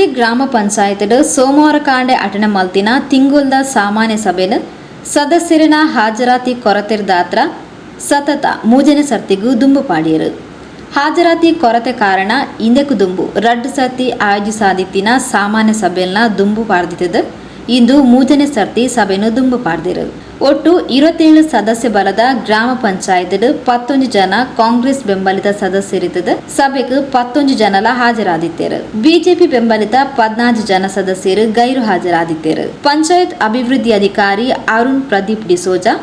ಕೊಣಾಜೆ ಗ್ರಾಮ ಪಂಚಾಯತ್ ಸೋಮವಾರ ಕಾಂಡೆ ಅಟನ ಮಲ್ತಿನ ತಿಂಗುಲ್ದ ಸಾಮಾನ್ಯ ಸಭೆನ ಸದಸ್ಯರಿನ ಹಾಜರಾತಿ ಕೊರತೆರ್ದಾತ್ರ ಸತತ ಮೂಜನೆ ಸರ್ತಿಗೂ ದುಂಬು ಪಾಡಿಯರು. ಹಾಜರಾತಿ ಕೊರತೆ ಕಾರಣ ಇಂದೆಕು ದುಂಬು ರಡ್ಡು ಸರ್ತಿ ಆಯೋಜಿಸಾದಿತ್ತಿನ ಸಾಮಾನ್ಯ ಸಭೆಯನ್ನ ದುಂಬು ಪಾಡ್ದಿತ್ತದ ಇಂದು ಮೂಜನೆ ಸರ್ತಿ ಸಭೆಯನ್ನು ದುಂಬು ಪಾಡ್ದಿರು. ಒಟ್ಟು 27 ಸದಸ್ಯ ಬಲದ ಗ್ರಾಮ ಪಂಚಾಯತ್ 11 ಜನ ಕಾಂಗ್ರೆಸ್ ಬೆಂಬಲಿತ ಸದಸ್ಯರಿದ್ದ ಸಭೆಗೆ 11 ಜನಲ ಹಾಜರಾದಿತ್ತೇರು. ಬಿಜೆಪಿ ಬೆಂಬಲಿತ 14 ಜನ ಸದಸ್ಯರು ಗೈರು ಹಾಜರಾದಿತ್ತೇರು. ಪಂಚಾಯತ್ ಅಭಿವೃದ್ಧಿ ಅಧಿಕಾರಿ ಅರುಣ್ ಪ್ರದೀಪ್ ಡಿಸೋಜಾ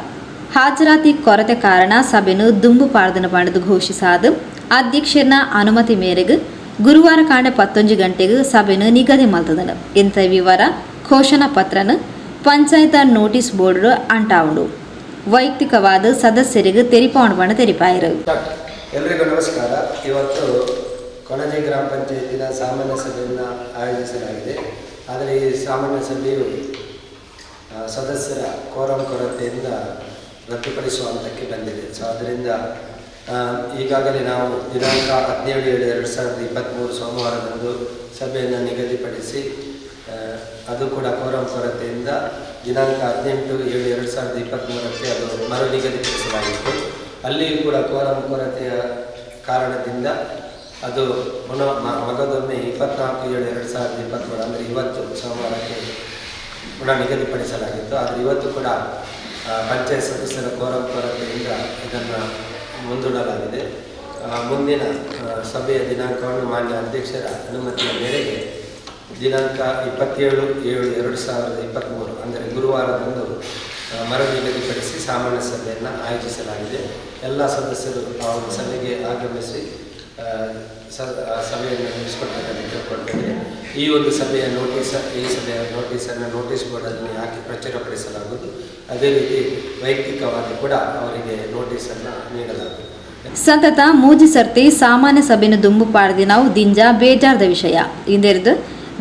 ಹಾಜರಾತಿ ಕೊರತೆ ಕಾರಣ ಸಭೆಯನ್ನು ದುಂಬು ಪಾಡ್ದನ ಪಡೆದು ಘೋಷಿಸಾದ ಅಧ್ಯಕ್ಷರ ಅನುಮತಿ ಮೇರೆಗೆ ಗುರುವಾರ ಕಾಂಡೆ 11 ಗಂಟೆಗೆ ಸಭೆಯನ್ನು ನಿಗದಿ ಮಲ್ತದನು. ಇಂಥ ವಿವರ ಘೋಷಣಾ ಪತ್ರನ ಪಂಚಾಯತ್ ನೋಟಿಸ್ ಬೋರ್ಡ್ ಅಂಟಾವುಂಡು. ವೈಯಕ್ತಿಕವಾದ ಸದಸ್ಯರಿಗೆ ತೆರಿಪಾವಣೆ ತೆರಿಪಾಯಿರು. ಎಲ್ಲರಿಗೂ ನಮಸ್ಕಾರ. ಇವತ್ತು ಕೊಣಾಜೆ ಗ್ರಾಮ ಪಂಚಾಯತಿನ ಸಾಮಾನ್ಯ ಸಭೆಯನ್ನು ಆಯೋಜಿಸಲಾಗಿದೆ. ಆದರೆ ಈ ಸಾಮಾನ್ಯ ಸಭೆಯು ಸದಸ್ಯರ ಕೋರಂ ಕೊರತೆಯಿಂದ ರದ್ದುಪಡಿಸುವ ಹಂತಕ್ಕೆ ಬಂದಿದೆ. ಸೊ ಅದರಿಂದ ಈಗಾಗಲೇ ನಾವು ದಿನಾಂಕ 17/7/2023 ಸೋಮವಾರದಂದು ಸಭೆಯನ್ನು ನಿಗದಿಪಡಿಸಿ ಅದು ಕೂಡ ಕೋರಂ ಕೊರತೆಯಿಂದ ದಿನಾಂಕ 18/7/2023 ಅದು ಮರು ನಿಗದಿಪಡಿಸಲಾಗಿತ್ತು. ಅಲ್ಲಿಯೂ ಕೂಡ ಕೋರಂ ಕೊರತೆಯ ಕಾರಣದಿಂದ ಅದು ಮಗದೊಮ್ಮೆ 24/7/2023 ಅಂದರೆ ಇವತ್ತು ಸೋಮವಾರಕ್ಕೆ ಪುನಃ ನಿಗದಿಪಡಿಸಲಾಗಿತ್ತು. ಆದರೆ ಇವತ್ತು ಕೂಡ ಪಂಚಾಯತ್ ಸದಸ್ಯರ ಕೋರಂ ಕೊರತೆಯಿಂದ ಇದನ್ನು ಮುಂದೂಡಲಾಗಿದೆ. ಮುಂದಿನ ಸಭೆಯ ದಿನಾಂಕವನ್ನು ಮಾನ್ಯ ಅಧ್ಯಕ್ಷರ ಅನುಮತಿಯ ಮೇರೆಗೆ ದಿನಾಂಕ 27/7/2023 ಅಂದರೆ ಗುರುವಾರದಂದು ಮರು ನಿಗದಿಪಡಿಸಿ ಸಾಮಾನ್ಯ ಸಭೆಯನ್ನು ಆಯೋಜಿಸಲಾಗಿದೆ. ಎಲ್ಲ ಸದಸ್ಯರು ಆ ಒಂದು ಸಭೆಗೆ ಆಗಮಿಸಿ ಸಭೆಯನ್ನು ನಡೆಸಿಕೊಡ್ಬೇಕಂತ ಕೇಳಿಕೊಳ್ತೇವೆ. ಈ ಒಂದು ಸಭೆಯ ನೋಟಿಸನ್ನು ನೋಟಿಸ್ ಬೋರ್ಡಲ್ಲಿ ಹಾಕಿ ಪ್ರಚುರಪಡಿಸಲಾಗುವುದು. ಅದೇ ರೀತಿ ವೈಯಕ್ತಿಕವಾಗಿ ಕೂಡ ಅವರಿಗೆ ನೋಟಿಸನ್ನು ನೀಡಲಾಗುವುದು. ಸತತ ಮೂಜಿ ಸರ್ತಿ ಸಾಮಾನ್ಯ ಸಭೆಯನ್ನು ದುಂಬು ಪಾಡ್ದಿ ನಾವು ದಿಂಜ ಬೇಜಾರದ ವಿಷಯ ಇಂದೆರ್ದು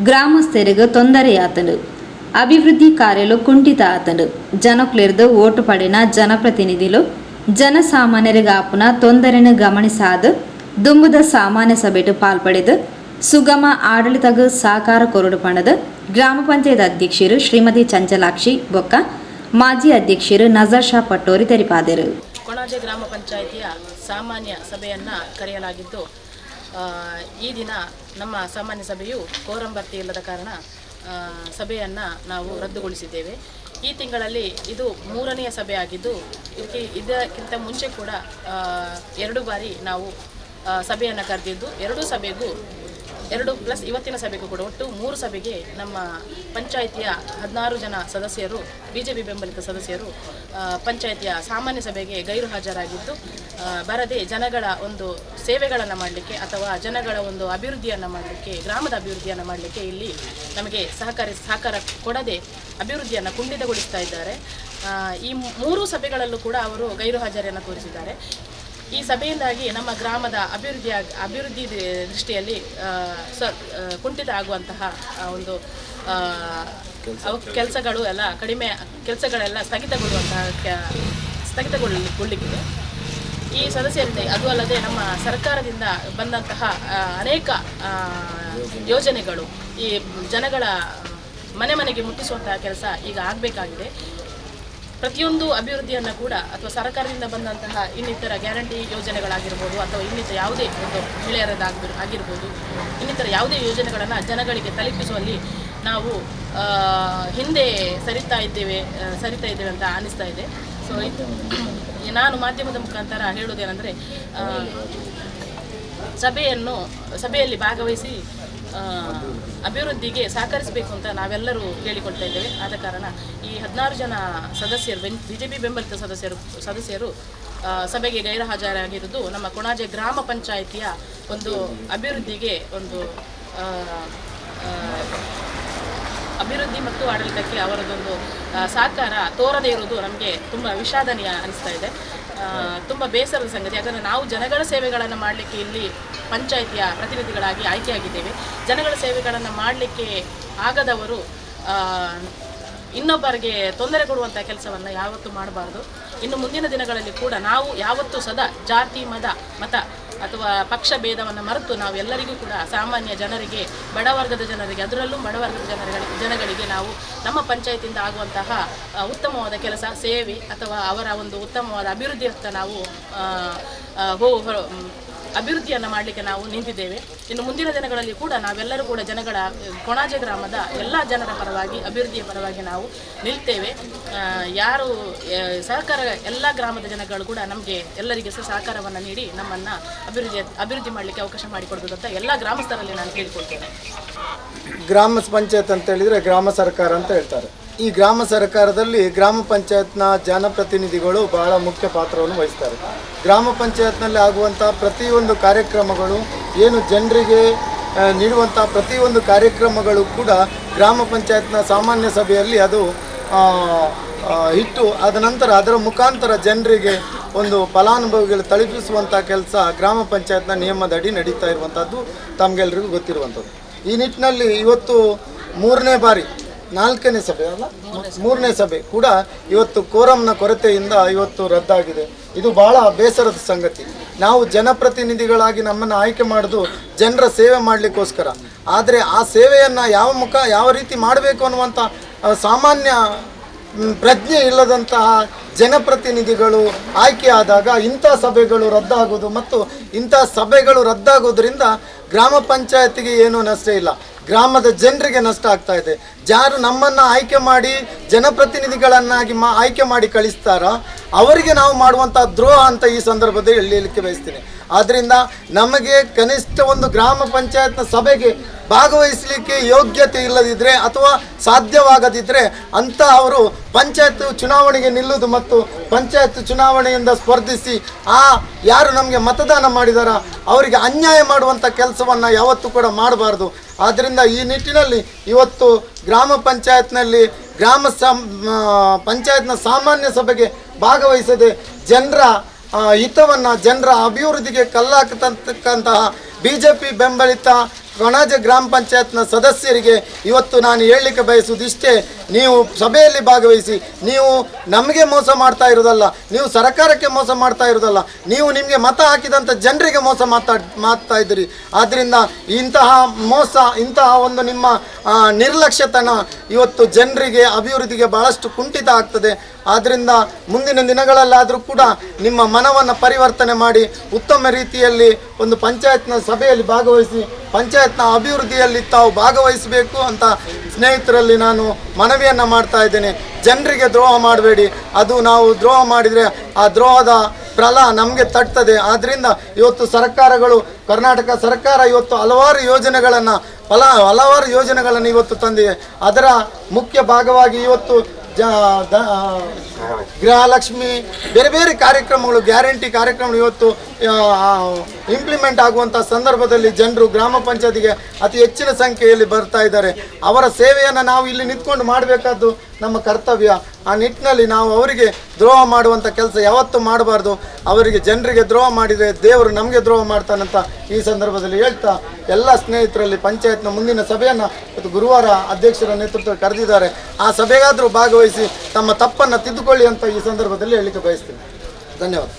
ಗ್ರಾಮಸ್ಥರಿಗೆ ತೊಂದರೆಯಾತನು, ಅಭಿವೃದ್ಧಿ ಕಾರ್ಯಲು ಕುಂಠಿತ ಆತನು. ಜನಕ್ಲೆರ್ದು ಓಟು ಪಡೆನ ಜನಪ್ರತಿನಿಧಿಲು ಜನಸಾಮಾನ್ಯರಿಗೆ ಆಪುನ ತೊಂದರೆಯನ್ನು ಗಮನಿಸಾದ ದುಂಬುದ ಸಾಮಾನ್ಯ ಸಭೆಟು ಪಾಲ್ಪಡೆದು ಸುಗಮ ಆಡಳಿತಗ ಸಹಕಾರ ಕೊರಡು ಪಣದ ಗ್ರಾಮ ಪಂಚಾಯತ್ ಅಧ್ಯಕ್ಷರು ಶ್ರೀಮತಿ ಚಂಚಲಾಕ್ಷಿ ಬೊಕ್ಕ ಮಾಜಿ ಅಧ್ಯಕ್ಷರು ನಜರ್ ಶಾ ಪಟ್ಟೋರಿ ತೆರಿಪಾದರು. ಕೊಣಾಜೆ ಗ್ರಾಮ ಪಂಚಾಯಿತಿಯ ಸಾಮಾನ್ಯ ಸಭೆಯನ್ನು ಕರೆಯಲಾಗಿದ್ದು, ಈ ದಿನ ನಮ್ಮ ಸಾಮಾನ್ಯ ಸಭೆಯು ಕೋರಂ ಭರ್ತಿ ಇಲ್ಲದ ಕಾರಣ ಸಭೆಯನ್ನು ನಾವು ರದ್ದುಗೊಳಿಸಿದ್ದೇವೆ. ಈ ತಿಂಗಳಲ್ಲಿ ಇದು 3ನೆಯ ಸಭೆ ಆಗಿದ್ದು, ಇದಕ್ಕಿಂತ ಮುಂಚೆ ಕೂಡ 2 ಬಾರಿ ನಾವು ಸಭೆಯನ್ನು ಕರೆದಿದ್ದು, 2 ಸಭೆಗೂ 2+ ಇವತ್ತಿನ ಸಭೆಗೂ ಕೂಡ ಒಟ್ಟು 3 ಸಭೆಗೆ ನಮ್ಮ ಪಂಚಾಯಿತಿಯ 16 ಜನ ಸದಸ್ಯರು ಬಿಜೆಪಿ ಬೆಂಬಲಿತ ಸದಸ್ಯರು ಪಂಚಾಯಿತಿಯ ಸಾಮಾನ್ಯ ಸಭೆಗೆ ಗೈರು ಹಾಜರಾಗಿದ್ದು, ಬರದೆ ಜನಗಳ ಒಂದು ಸೇವೆಗಳನ್ನು ಮಾಡಲಿಕ್ಕೆ ಅಥವಾ ಜನಗಳ ಒಂದು ಅಭಿವೃದ್ಧಿಯನ್ನು ಮಾಡಲಿಕ್ಕೆ, ಗ್ರಾಮದ ಅಭಿವೃದ್ಧಿಯನ್ನು ಮಾಡಲಿಕ್ಕೆ ಇಲ್ಲಿ ನಮಗೆ ಸಹಕಾರ ಕೊಡದೆ ಅಭಿವೃದ್ಧಿಯನ್ನು ಕುಂಠಿತಗೊಳಿಸ್ತಾ ಇದ್ದಾರೆ. ಈ 3 ಸಭೆಗಳಲ್ಲೂ ಕೂಡ ಅವರು ಗೈರು ಹಾಜರಿಯನ್ನು ತೋರಿಸಿದ್ದಾರೆ. ಈ ಸಭೆಯಿಂದಾಗಿ ನಮ್ಮ ಗ್ರಾಮದ ಅಭಿವೃದ್ಧಿ ದೃಷ್ಟಿಯಲ್ಲಿ ಕುಂಠಿತ ಆಗುವಂತಹ ಒಂದು ಕೆಲಸಗಳೆಲ್ಲ ಸ್ಥಗಿತಗೊಳ್ಳಲಿಕ್ಕಿದೆ. ಈ ಸದಸ್ಯರಿಂದ ಅದು ಅಲ್ಲದೆ ನಮ್ಮ ಸರ್ಕಾರದಿಂದ ಬಂದಂತಹ ಅನೇಕ ಯೋಜನೆಗಳು ಈ ಜನಗಳ ಮನೆಗೆ ಮುಟ್ಟಿಸುವಂತಹ ಕೆಲಸ ಈಗ ಆಗಬೇಕಾಗಿದೆ. ಪ್ರತಿಯೊಂದು ಅಭಿವೃದ್ಧಿಯನ್ನು ಕೂಡ ಅಥವಾ ಸರ್ಕಾರದಿಂದ ಬಂದಂತಹ ಇನ್ನಿತರ ಗ್ಯಾರಂಟಿ ಯೋಜನೆಗಳಾಗಿರ್ಬೋದು ಅಥವಾ ಇನ್ನಿತರ ಯಾವುದೇ ಒಂದು ಮಹಿಳೆಯರದ್ದಾಗಿರ್ಬೋದು, ಇನ್ನಿತರ ಯಾವುದೇ ಯೋಜನೆಗಳನ್ನು ಜನಗಳಿಗೆ ತಲುಪಿಸುವಲ್ಲಿ ನಾವು ಹಿಂದೆ ಸರಿತಾ ಇದ್ದೇವೆ ಅಂತ ಅನ್ನಿಸ್ತಾ ಇದೆ. ಸೊ ನಾನು ಮಾಧ್ಯಮದ ಮುಖಾಂತರ ಹೇಳುವುದೇನೆಂದರೆ, ಸಭೆಯಲ್ಲಿ ಭಾಗವಹಿಸಿ ಅಭಿವೃದ್ಧಿಗೆ ಸಹಕರಿಸಬೇಕು ಅಂತ ನಾವೆಲ್ಲರೂ ಕೇಳಿಕೊಳ್ತಾ ಇದ್ದೇವೆ. ಆದ ಕಾರಣ ಈ 16 ಜನ ಸದಸ್ಯರು ಬಿಜೆಪಿ ಬೆಂಬಲಿತ ಸದಸ್ಯರು ಸಭೆಗೆ ಗೈರು ಹಾಜರಾಗಿರುವುದು ನಮ್ಮ ಕೊಣಾಜೆ ಗ್ರಾಮ ಪಂಚಾಯಿತಿಯ ಒಂದು ಅಭಿವೃದ್ಧಿಗೆ ಒಂದು ಅಭಿವೃದ್ಧಿ ಮತ್ತು ಆಡಳಿತಕ್ಕೆ ಅವರದೊಂದು ಸಹಕಾರ ತೋರದೇ ಇರುವುದು ನಮಗೆ ತುಂಬ ವಿಷಾದನೀಯ ಅನಿಸ್ತಾ ಇದೆ. ತುಂಬ ಬೇಸರದ ಸಂಗತಿ. ಯಾಕಂದರೆ ನಾವು ಜನಗಳ ಸೇವೆಗಳನ್ನು ಮಾಡಲಿಕ್ಕೆ ಇಲ್ಲಿ ಪಂಚಾಯಿತಿಯ ಪ್ರತಿನಿಧಿಗಳಾಗಿ ಆಯ್ಕೆಯಾಗಿದ್ದೇವೆ. ಜನಗಳ ಸೇವೆಗಳನ್ನು ಮಾಡಲಿಕ್ಕೆ ಆಗದವರು ಇನ್ನೊಬ್ಬರಿಗೆ ತೊಂದರೆ ಕೊಡುವಂಥ ಕೆಲಸವನ್ನು ಯಾವತ್ತೂ ಮಾಡಬಾರ್ದು. ಇನ್ನು ಮುಂದಿನ ದಿನಗಳಲ್ಲಿ ಕೂಡ ನಾವು ಯಾವತ್ತೂ ಸದಾ ಜಾತಿ ಮತ ಅಥವಾ ಪಕ್ಷ ಭೇದವನ್ನು ಮರೆತು ನಾವೆಲ್ಲರಿಗೂ ಕೂಡ ಸಾಮಾನ್ಯ ಜನರಿಗೆ, ಬಡವರ್ಗದ ಜನರಿಗೆ, ಅದರಲ್ಲೂ ಬಡವರ್ಗದ ಜನಗಳಿಗೆ ನಾವು ನಮ್ಮ ಪಂಚಾಯತಿಯಿಂದ ಆಗುವಂತಹ ಉತ್ತಮವಾದ ಕೆಲಸ, ಸೇವೆ ಅಥವಾ ಅವರ ಒಂದು ಉತ್ತಮವಾದ ಅಭಿವೃದ್ಧಿಯತ್ತ ನಾವು ಅಭಿವೃದ್ಧಿಯನ್ನು ಮಾಡಲಿಕ್ಕೆ ನಾವು ನಿಂತಿದ್ದೇವೆ. ಇನ್ನು ಮುಂದಿನ ದಿನಗಳಲ್ಲಿ ಕೂಡ ನಾವೆಲ್ಲರೂ ಕೂಡ ಕೊಣಾಜೆ ಗ್ರಾಮದ ಎಲ್ಲ ಜನರ ಪರವಾಗಿ, ಅಭಿವೃದ್ಧಿಯ ಪರವಾಗಿ ನಾವು ನಿಲ್ತೇವೆ. ಯಾರು ಸಹಕಾರ, ಎಲ್ಲ ಗ್ರಾಮದ ಜನಗಳು ಕೂಡ ನಮಗೆ ಎಲ್ಲರಿಗೆ ಸಹಕಾರವನ್ನು ನೀಡಿ ನಮ್ಮನ್ನು ಅಭಿವೃದ್ಧಿ ಮಾಡಲಿಕ್ಕೆ ಅವಕಾಶ ಮಾಡಿಕೊಡ್ಬೇಕು ಅಂತ ಎಲ್ಲ ಗ್ರಾಮಸ್ಥರಲ್ಲಿ ನಾನು ಕೇಳಿಕೊಳ್ತೇನೆ. ಗ್ರಾಮ ಪಂಚಾಯತ್ ಅಂತ ಹೇಳಿದರೆ ಗ್ರಾಮ ಸರ್ಕಾರ ಅಂತ ಹೇಳ್ತಾರೆ. ಈ ಗ್ರಾಮ ಸರ್ಕಾರದಲ್ಲಿ ಗ್ರಾಮ ಪಂಚಾಯತ್ನ ಜನಪ್ರತಿನಿಧಿಗಳು ಬಹಳ ಮುಖ್ಯ ಪಾತ್ರವನ್ನು ವಹಿಸ್ತಾರೆ. ಗ್ರಾಮ ಪಂಚಾಯತ್ನಲ್ಲಿ ಆಗುವಂಥ ಪ್ರತಿಯೊಂದು ಕಾರ್ಯಕ್ರಮಗಳು, ಏನು ಜನರಿಗೆ ನೀಡುವಂಥ ಪ್ರತಿಯೊಂದು ಕಾರ್ಯಕ್ರಮಗಳು ಕೂಡ ಗ್ರಾಮ ಪಂಚಾಯತ್ನ ಸಾಮಾನ್ಯ ಸಭೆಯಲ್ಲಿ ಅದು ಇಟ್ಟು ಅದ ನಂತರ ಅದರ ಮುಖಾಂತರ ಜನರಿಗೆ ಒಂದು ಫಲಾನುಭವಿಗಳು ತಲುಪಿಸುವಂಥ ಕೆಲಸ ಗ್ರಾಮ ಪಂಚಾಯತ್ನ ನಿಯಮದಡಿ ನಡೀತಾ ಇರುವಂಥದ್ದು ತಮಗೆಲ್ಲರಿಗೂ ಗೊತ್ತಿರುವಂಥದ್ದು. ಈ ನಿಟ್ಟಿನಲ್ಲಿ ಇವತ್ತು ನಾಲ್ಕನೇ ಸಭೆ ಅಲ್ಲ, ಮೂರನೇ ಸಭೆ ಕೂಡ ಇವತ್ತು ಕೋರಂನ ಕೊರತೆಯಿಂದ ಇವತ್ತು ರದ್ದಾಗಿದೆ. ಇದು ಬಹಳ ಬೇಸರದ ಸಂಗತಿ. ನಾವು ಜನಪ್ರತಿನಿಧಿಗಳಾಗಿ ನಮ್ಮನ್ನು ಆಯ್ಕೆ ಮಾಡೋದು ಜನರ ಸೇವೆ ಮಾಡಲಿಕ್ಕೋಸ್ಕರ. ಆದರೆ ಆ ಸೇವೆಯನ್ನು ಯಾವ ರೀತಿ ಮಾಡಬೇಕು ಅನ್ನುವಂಥ ಸಾಮಾನ್ಯ ಪ್ರಜ್ಞೆ ಇಲ್ಲದಂತಹ ಜನಪ್ರತಿನಿಧಿಗಳು ಆಯ್ಕೆ ಆದಾಗ ಇಂಥ ಸಭೆಗಳು ರದ್ದಾಗೋದು, ಮತ್ತು ಇಂಥ ಸಭೆಗಳು ರದ್ದಾಗೋದ್ರಿಂದ ಗ್ರಾಮ ಪಂಚಾಯತಿಗೆ ಏನೂ ನಷ್ಟ ಇಲ್ಲ, ಗ್ರಾಮದ ಜನರಿಗೆ ನಷ್ಟ ಆಗ್ತಾ ಇದೆ. ಯಾರು ನಮ್ಮನ್ನು ಆಯ್ಕೆ ಮಾಡಿ ಜನಪ್ರತಿನಿಧಿಗಳನ್ನಾಗಿ ಆಯ್ಕೆ ಮಾಡಿ ಕಳಿಸ್ತಾರೋ ಅವರಿಗೆ ನಾವು ಮಾಡುವಂಥ ದ್ರೋಹ ಅಂತ ಈ ಸಂದರ್ಭದಲ್ಲಿ ಹೇಳಲಿಕ್ಕೆ ಬಯಸ್ತೀನಿ. ಆದ್ದರಿಂದ ನಮಗೆ ಕನಿಷ್ಠ ಒಂದು ಗ್ರಾಮ ಪಂಚಾಯತ್ನ ಸಭೆಗೆ ಭಾಗವಹಿಸಲಿಕ್ಕೆ ಯೋಗ್ಯತೆ ಇಲ್ಲದಿದ್ದರೆ ಅಥವಾ ಸಾಧ್ಯವಾಗದಿದ್ದರೆ ಅಂತ ಅವರು ಪಂಚಾಯತ್ ಚುನಾವಣೆಗೆ ನಿಲ್ಲುವುದು ಮತ್ತು ಪಂಚಾಯತ್ ಚುನಾವಣೆಯಿಂದ ಸ್ಪರ್ಧಿಸಿ ಯಾರು ನಮಗೆ ಮತದಾನ ಮಾಡಿದಾರ ಅವರಿಗೆ ಅನ್ಯಾಯ ಮಾಡುವಂಥ ಕೆಲಸವನ್ನು ಯಾವತ್ತೂ ಕೂಡ ಮಾಡಬಾರ್ದು. ಆದ್ದರಿಂದ ಈ ನಿಟ್ಟಿನಲ್ಲಿ ಇವತ್ತು ಗ್ರಾಮ ಪಂಚಾಯತ್ನಲ್ಲಿ ಪಂಚಾಯತ್ನ ಸಾಮಾನ್ಯ ಸಭೆಗೆ ಭಾಗವಹಿಸದೆ ಜನರ ಹಿತವನ್ನು, ಜನರ ಅಭಿವೃದ್ಧಿಗೆ ಕಲ್ಲಾಕತಕ್ಕಂತಹ BJP ಬೆಂಬಲಿತ ಕೊಣಾಜೆ ಗ್ರಾಮ ಪಂಚಾಯತ್ನ ಸದಸ್ಯರಿಗೆ ಇವತ್ತು ನಾನು ಹೇಳಲಿಕ್ಕೆ ಬಯಸುವುದಿಷ್ಟೇ: ನೀವು ಸಭೆಯಲ್ಲಿ ಭಾಗವಹಿಸಿ. ನೀವು ನಮಗೆ ಮೋಸ ಮಾಡ್ತಾ ಇರೋದಲ್ಲ, ನೀವು ಸರ್ಕಾರಕ್ಕೆ ಮೋಸ ಮಾಡ್ತಾ ಇರೋದಲ್ಲ, ನೀವು ನಿಮಗೆ ಮತ ಹಾಕಿದಂಥ ಜನರಿಗೆ ಮೋಸ ಮಾಡ್ತಾ ಇದ್ದೀರಿ. ಆದ್ದರಿಂದ ಇಂತಹ ಮೋಸ, ಇಂತಹ ಒಂದು ನಿಮ್ಮ ನಿರ್ಲಕ್ಷ್ಯತನ ಇವತ್ತು ಜನರಿಗೆ ಅಭಿವೃದ್ಧಿಗೆ ಬಹಳಷ್ಟು ಕುಂಠಿತ ಆಗ್ತದೆ. ಆದ್ದರಿಂದ ಮುಂದಿನ ದಿನಗಳಲ್ಲಾದರೂ ಕೂಡ ನಿಮ್ಮ ಮನವನ್ನು ಪರಿವರ್ತನೆ ಮಾಡಿ ಉತ್ತಮ ರೀತಿಯಲ್ಲಿ ಒಂದು ಪಂಚಾಯತ್ನ ಸಭೆಯಲ್ಲಿ ಭಾಗವಹಿಸಿ ಪಂಚಾಯತ್ನ ಅಭಿವೃದ್ಧಿಯಲ್ಲಿ ತಾವು ಭಾಗವಹಿಸಬೇಕು ಅಂತ ಸ್ನೇಹಿತರಲ್ಲಿ ನಾನು ಮನವಿಯನ್ನು ಮಾಡ್ತಾ ಇದ್ದೇನೆ. ಜನರಿಗೆ ದ್ರೋಹ ಮಾಡಬೇಡಿ. ಅದು ನಾವು ದ್ರೋಹ ಮಾಡಿದರೆ ಆ ದ್ರೋಹದ ಫಲ ನಮಗೆ ತಟ್ತದೆ. ಆದ್ದರಿಂದ ಇವತ್ತು ಸರ್ಕಾರಗಳು, ಕರ್ನಾಟಕ ಸರ್ಕಾರ ಇವತ್ತು ಹಲವಾರು ಯೋಜನೆಗಳನ್ನು ಇವತ್ತು ತಂದಿದೆ. ಅದರ ಮುಖ್ಯ ಭಾಗವಾಗಿ ಇವತ್ತು ಗೃಹಲಕ್ಷ್ಮಿ, ಬೇರೆ ಬೇರೆ ಕಾರ್ಯಕ್ರಮಗಳು, ಗ್ಯಾರಂಟಿ ಕಾರ್ಯಕ್ರಮಗಳು ಇವತ್ತು ಇಂಪ್ಲಿಮೆಂಟ್ ಆಗುವಂಥ ಸಂದರ್ಭದಲ್ಲಿ ಜನರು ಗ್ರಾಮ ಪಂಚಾಯತಿಗೆ ಅತಿ ಹೆಚ್ಚಿನ ಸಂಖ್ಯೆಯಲ್ಲಿ ಬರ್ತಾ ಇದ್ದಾರೆ. ಅವರ ಸೇವೆಯನ್ನು ನಾವು ಇಲ್ಲಿ ನಿಂತ್ಕೊಂಡು ಮಾಡಬೇಕಾದ್ದು ನಮ್ಮ ಕರ್ತವ್ಯ. ಆ ನಿಟ್ಟಿನಲ್ಲಿ ನಾವು ಅವರಿಗೆ ದ್ರೋಹ ಮಾಡುವಂಥ ಕೆಲಸ ಯಾವತ್ತೂ ಮಾಡಬಾರ್ದು. ಅವರಿಗೆ ಜನರಿಗೆ ದ್ರೋಹ ಮಾಡಿದರೆ ದೇವರು ನಮಗೆ ದ್ರೋಹ ಮಾಡ್ತಾನಂತ ಈ ಸಂದರ್ಭದಲ್ಲಿ ಹೇಳ್ತಾ, ಎಲ್ಲ ಸ್ನೇಹಿತರಲ್ಲಿ ಪಂಚಾಯತ್ನ ಮುಂದಿನ ಸಭೆಯನ್ನು ಇವತ್ತು ಗುರುವಾರ ಅಧ್ಯಕ್ಷರ ನೇತೃತ್ವದಲ್ಲಿ ಕರೆದಿದ್ದಾರೆ. ಆ ಸಭೆಗಾದರೂ ಭಾಗವಹಿಸಿ ತಮ್ಮ ತಪ್ಪನ್ನು ತಿದ್ದುಕೊಳ್ಳಿ ಅಂತ ಈ ಸಂದರ್ಭದಲ್ಲಿ ಹೇಳಲಿಕ್ಕೆ ಬಯಸ್ತೀನಿ. ಧನ್ಯವಾದ.